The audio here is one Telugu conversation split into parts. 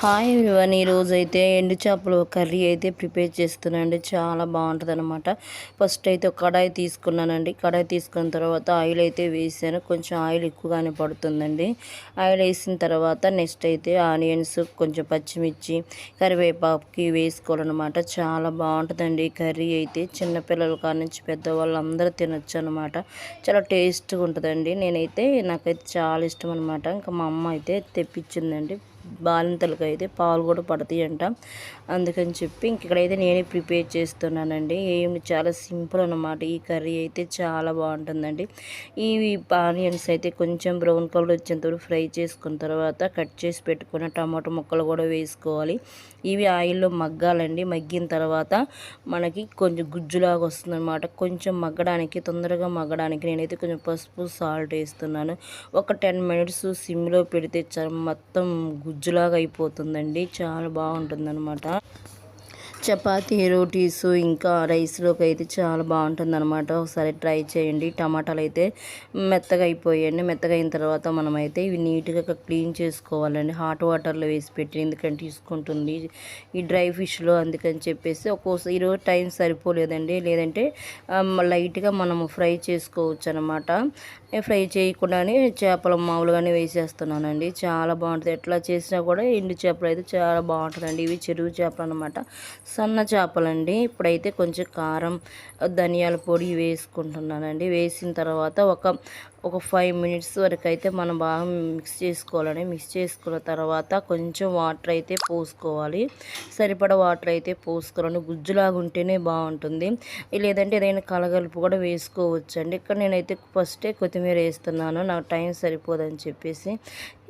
హాయ్ ఎవ్రీవన్, ఈరోజైతే ఎండు చేపలు కర్రీ అయితే ప్రిపేర్ చేస్తున్నానండి. చాలా బాగుంటుంది అనమాట. ఫస్ట్ అయితే ఒక కడాయి తీసుకున్నానండి. కడాయి తీసుకున్న తర్వాత ఆయిల్ అయితే వేసాను. కొంచెం ఆయిల్ ఎక్కువగానే పడుతుందండి. ఆయిల్ వేసిన తర్వాత నెక్స్ట్ అయితే ఆనియన్స్, కొంచెం పచ్చిమిర్చి, కరివేపాకుకి వేసుకోవాలన్నమాట. చాలా బాగుంటుందండి కర్రీ అయితే. చిన్నపిల్లల కాడ నుంచి పెద్దవాళ్ళు అందరూ తినొచ్చు అనమాట. చాలా టేస్ట్గా ఉంటుందండి. నాకైతే చాలా ఇష్టం అనమాట. ఇంకా మా అమ్మ అయితే తెప్పించిందండి. బాలింతలకు అయితే పాలు కూడా పడతాయంట. అందుకని చెప్పి ఇక్కడైతే నేనే ప్రిపేర్ చేస్తున్నానండి. చాలా సింపుల్ అనమాట. ఈ కర్రీ అయితే చాలా బాగుంటుందండి. ఈ ఆనియన్స్ అయితే కొంచెం బ్రౌన్ కలర్ వచ్చేంతవరకు ఫ్రై చేసుకున్న తర్వాత కట్ చేసి పెట్టుకున్న టమాటో ముక్కలు కూడా వేసుకోవాలి. ఇవి ఆయిల్లో మగ్గాలండి. మగ్గిన తర్వాత మనకి కొంచెం గుజ్జులాగా వస్తుంది అనమాట. కొంచెం మగ్గడానికి, తొందరగా మగ్గడానికి నేనైతే కొంచెం పసుపు, సాల్ట్ వేస్తున్నాను. ఒక 10 మినిట్స్ సిమ్లో పెడితే మొత్తం గుజ్జులాగా అయిపోతుందండి. చాలా బాగుంటుందన్నమాట. చపాతీ, రోటీస్ ఇంకా రైస్లోకి అయితే చాలా బాగుంటుంది అనమాట. ఒకసారి ట్రై చేయండి. టమాటాలు అయితే మెత్తగా అయిపోయాయండి. మెత్తగా అయిన తర్వాత మనమైతే ఇవి నీట్గా క్లీన్ చేసుకోవాలండి. హాట్ వాటర్లో వేసి పెట్టి, ఎందుకంటే తీసుకుంటుంది ఈ డ్రై ఫిష్లో. అందుకని చెప్పేసి ఒక్కోసారి ఈరోజు టైం సరిపోలేదండి. లేదంటే లైట్గా మనము ఫ్రై చేసుకోవచ్చు అనమాట. ఫ్రై చేయకుండానే చేపలు మామూలుగానే వేసేస్తున్నానండి. చాలా బాగుంటుంది. ఎట్లా చేసినా కూడా ఎండు చేపలు అయితే చాలా బాగుంటుందండి. ఇవి చెరువు చేపలు అనమాట. సన్న చేపలండి. ఇప్పుడైతే కొంచెం కారం, ధనియాల పొడి వేసుకుంటున్నానండి. వేసిన తర్వాత ఒక 5 మినిట్స్ వరకు అయితే మనం బాగా మిక్స్ చేసుకోవాలండి. మిక్స్ చేసుకున్న తర్వాత కొంచెం వాటర్ అయితే పోసుకోవాలి. సరిపడా వాటర్ అయితే పోసుకోవాలండి. గుజ్జులాగా ఉంటేనే బాగుంటుంది. లేదంటే ఏదైనా కలగలుపు కూడా వేసుకోవచ్చు అండి. ఇక్కడ నేనైతే ఫస్టే కొత్తిమీర వేస్తున్నాను. నాకు టైం సరిపోదని చెప్పేసి.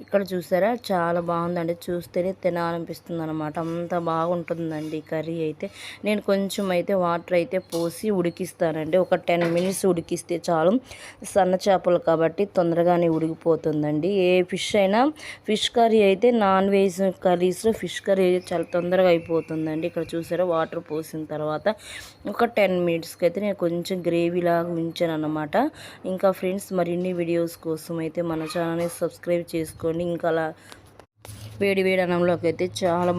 ఇక్కడ చూసారా, చాలా బాగుందండి. చూస్తేనే తినాలనిపిస్తుంది అనమాట. అంత బాగుంటుందండి కర్రీ అయితే. నేను కొంచెం అయితే వాటర్ అయితే పోసి ఉడికిస్తానండి. ఒక 10 మినిట్స్ ఉడికిస్తే చాలు. సన్న చేపలు కాబట్టి తొందరగానే ఉడికిపోతుందండి. ఏ ఫిష్ అయినా, ఫిష్ కర్రీ అయితే నాన్ వెజ్ కర్రీస్లో ఫిష్ కర్రీ చాలా తొందరగా అయిపోతుందండి. ఇక్కడ చూసారా, వాటర్ పోసిన తర్వాత ఒక 10 మినిట్స్కి అయితే నేను కొంచెం గ్రేవీ లాగా ఉంచాను అనమాట. ఇంకా ఫ్రెండ్స్, మరిన్ని వీడియోస్ కోసం అయితే మన ఛానల్ని సబ్స్క్రైబ్ చేసుకోండి. ఇంకా అలా వేడి వేడి అన్నంలోకి అయితే చాలా